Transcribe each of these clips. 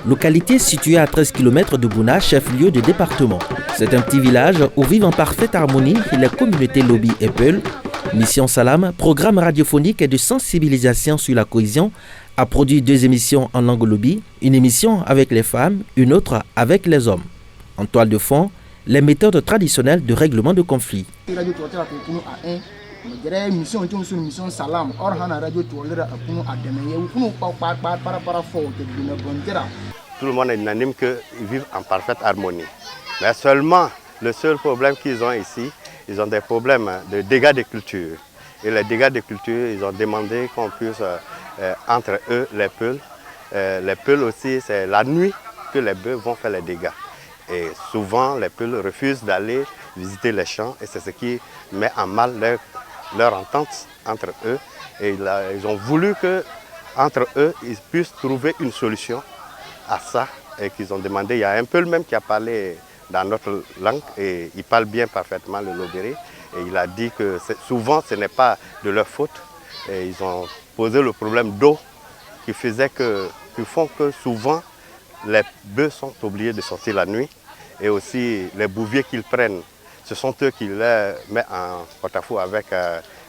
localité située à 13 km de Bouna, chef-lieu du département. C'est un petit village où vivent en parfaite harmonie les communautés Lobi et Peul. Mission Salam, programme radiophonique et de sensibilisation sur la cohésion, a produit 2 émissions en langue Lobi, une émission avec les femmes, une autre avec les hommes. En toile de fond, les méthodes traditionnelles de règlement de conflits. Tout le monde est unanime qu'ils vivent en parfaite harmonie. Mais seulement, le seul problème qu'ils ont ici, ils ont des problèmes de dégâts de culture. Et les dégâts de culture, ils ont demandé qu'on puisse, entre eux, les Peuls aussi, c'est la nuit que les bœufs vont faire les dégâts. Et souvent, les Peuls refusent d'aller visiter les champs et c'est ce qui met en mal leur entente entre eux. Et ils ont voulu qu'entre eux, ils puissent trouver une solution à ça et qu'ils ont demandé. Il y a un Peul même qui a parlé dans notre langue et il parle bien parfaitement le lobéré. Et il a dit que souvent, ce n'est pas de leur faute. Et ils ont posé le problème d'eau qui font que souvent, les bœufs sont obligés de sortir la nuit. Et aussi, les bouviers qu'ils prennent, ce sont eux qui les mettent en porte-à-faux avec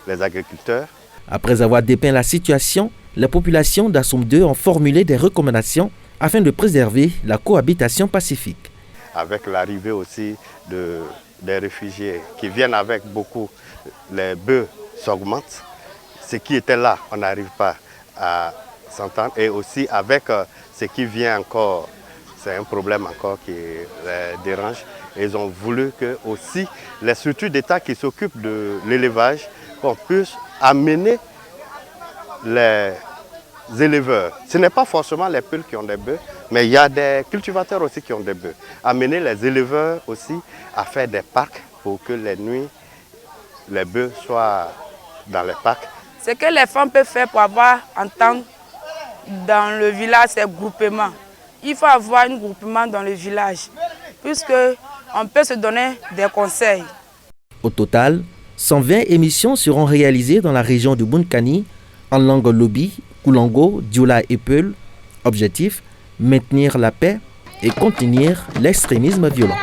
les agriculteurs. Après avoir dépeint la situation, les populations d'Assoum 2 ont formulé des recommandations afin de préserver la cohabitation pacifique. Avec l'arrivée aussi des réfugiés qui viennent avec beaucoup, les bœufs s'augmentent. Ce qui était là, on n'arrive pas à s'entendre. Et aussi avec ce qui vient encore, c'est un problème encore qui les dérange. Et ils ont voulu que aussi les structures d'État qui s'occupent de l'élevage, qu'on puisse amener les éleveurs. Ce n'est pas forcément les Peuls qui ont des bœufs, mais il y a des cultivateurs aussi qui ont des bœufs. Amener les éleveurs aussi à faire des parcs pour que les nuits, les bœufs soient dans les parcs. Ce que les femmes peuvent faire pour avoir entente dans le village, c'est groupement. Il faut avoir un groupement dans le village, puisqu'on peut se donner des conseils. Au total, 120 émissions seront réalisées dans la région de Bounkani, en langue Lobi, Koulango, Dioula et Peul. Objectif, maintenir la paix et contenir l'extrémisme violent.